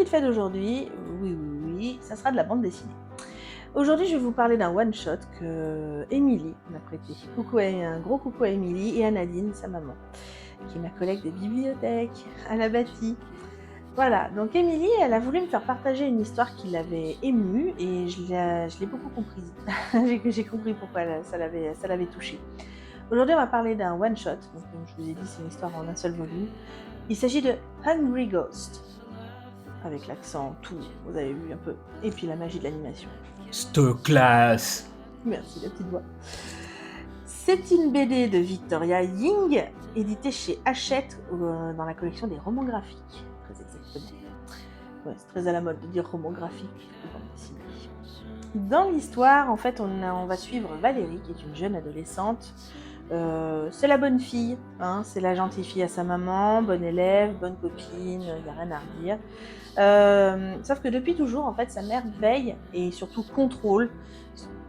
vite fait d'aujourd'hui, oui, ça sera de la bande dessinée. Aujourd'hui, je vais vous parler d'un one-shot que Émilie m'a prêté. Un gros coucou à Émilie et à Nadine, sa maman, qui est ma collègue de bibliothèque à la bâtie. Voilà, donc Émilie, elle a voulu me faire partager une histoire qui l'avait émue et je l'ai beaucoup comprise. J'ai compris pourquoi ça l'avait touchée. Aujourd'hui, on va parler d'un one-shot. Donc, comme je vous ai dit, c'est une histoire en un seul volume. Il s'agit de Hungry Ghost, avec l'accent tout, vous avez vu un peu, et puis la magie de l'animation. Cette classe. Merci, la petite voix. C'est une BD de Victoria Ying, éditée chez Hachette dans la collection des romans graphiques, très exactement. Ouais, c'est très à la mode de dire roman graphique, bande dessinée. Dans l'histoire, en fait, on va suivre Valérie, qui est une jeune adolescente. C'est la bonne fille, hein, c'est la gentille fille à sa maman, bonne élève, bonne copine, il n'y a rien à redire. Sauf que depuis toujours, en fait, sa mère veille et surtout contrôle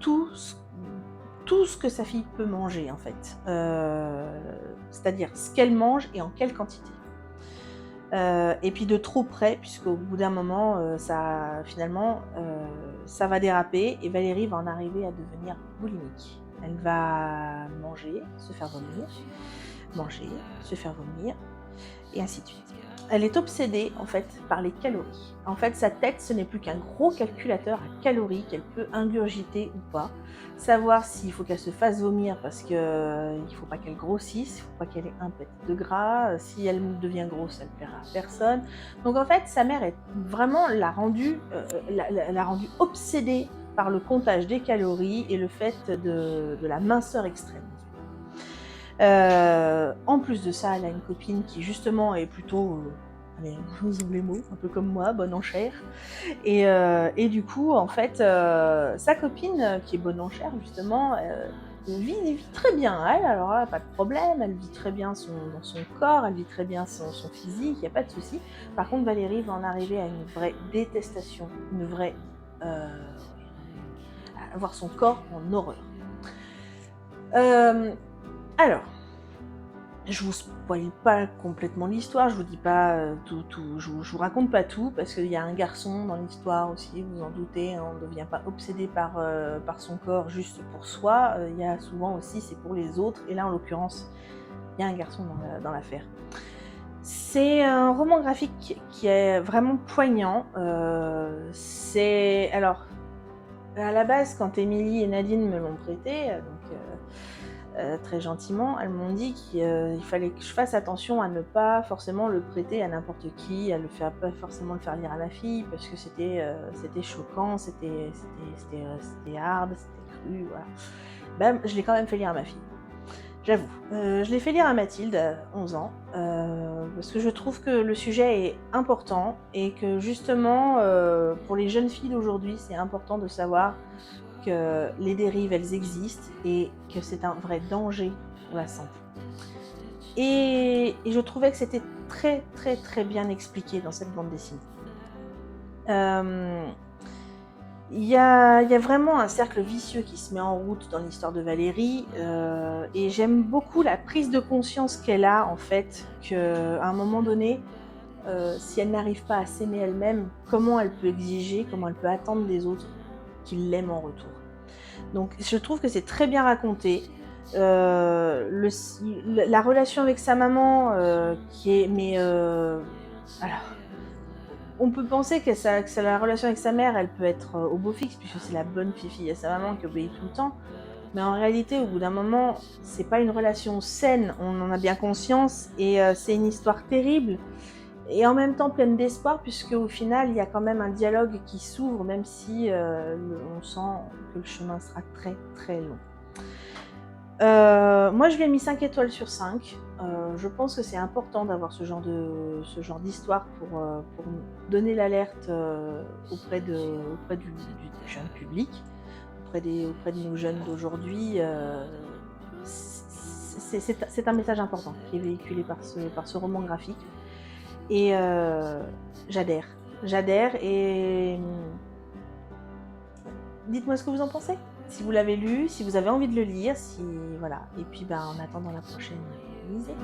tout ce que sa fille peut manger, en fait. C'est-à-dire ce qu'elle mange et en quelle quantité. Et puis de trop près, puisqu'au bout d'un moment, ça va déraper et Valérie va en arriver à devenir boulimique. Elle va manger, se faire vomir, manger, se faire vomir, et ainsi de suite. Elle est obsédée, en fait, par les calories. En fait, sa tête, ce n'est plus qu'un gros calculateur à calories qu'elle peut ingurgiter ou pas. Savoir s'il faut qu'elle se fasse vomir parce qu'il ne faut pas qu'elle grossisse, il ne faut pas qu'elle ait un peu de gras. Si elle devient grosse, elle ne plaira à personne. Donc, en fait, sa mère l'a rendue obsédée par le comptage des calories et le fait de la minceur extrême. En plus de ça, elle a une copine qui justement est plutôt, allez, osons les mots, un peu comme moi, bonne en chair. Et du coup, en fait, sa copine, qui est bonne en chair justement, vit très bien. Elle, alors là, pas de problème, elle vit très bien dans son corps, elle vit très bien son physique, il n'y a pas de souci. Par contre, Valérie va en arriver à une vraie détestation, à voir son corps en horreur. Alors, je vous spoil pas complètement l'histoire, je vous dis pas tout, je vous raconte pas tout, parce qu'il y a un garçon dans l'histoire aussi, vous en doutez, hein, on ne devient pas obsédé par son corps juste pour soi, il y a souvent aussi c'est pour les autres, et là en l'occurrence, il y a un garçon dans l'affaire. C'est un roman graphique qui est vraiment poignant, alors, à la base, quand Émilie et Nadine me l'ont prêté, très gentiment, elles m'ont dit qu'il fallait que je fasse attention à ne pas forcément le prêter à n'importe qui, pas forcément le faire lire à ma fille, parce que c'était choquant, c'était hard, c'était cru, voilà. Ben, je l'ai quand même fait lire à ma fille, j'avoue. Je l'ai fait lire à Mathilde, 11 ans, parce que je trouve que le sujet est important, et que justement, pour les jeunes filles d'aujourd'hui, c'est important de savoir que les dérives, elles existent et que c'est un vrai danger pour la santé. Et je trouvais que c'était très, très, très bien expliqué dans cette bande dessinée. Il y a vraiment un cercle vicieux qui se met en route dans l'histoire de Valérie, et j'aime beaucoup la prise de conscience qu'elle a, en fait, qu'à un moment donné, si elle n'arrive pas à s'aimer elle-même, comment elle peut exiger, comment elle peut attendre des autres qu'ils l'aiment en retour. Donc je trouve que c'est très bien raconté. La relation avec sa maman, alors, on peut penser que la relation avec sa mère, elle peut être au beau fixe, puisque c'est la bonne fille à sa maman qui obéit tout le temps. Mais en réalité, au bout d'un moment, c'est pas une relation saine, on en a bien conscience, et c'est une histoire terrible. Et en même temps pleine d'espoir, puisque au final, il y a quand même un dialogue qui s'ouvre, même si on sent que le chemin sera très très long. Moi, je lui ai mis 5 étoiles sur 5. Je pense que c'est important d'avoir ce genre d'histoire pour donner l'alerte auprès du jeune public, auprès de nos jeunes d'aujourd'hui. C'est un message important qui est véhiculé par ce roman graphique. Et j'adhère, et dites-moi ce que vous en pensez, si vous l'avez lu, si vous avez envie de le lire, voilà. Et puis en attendant la prochaine, lisez.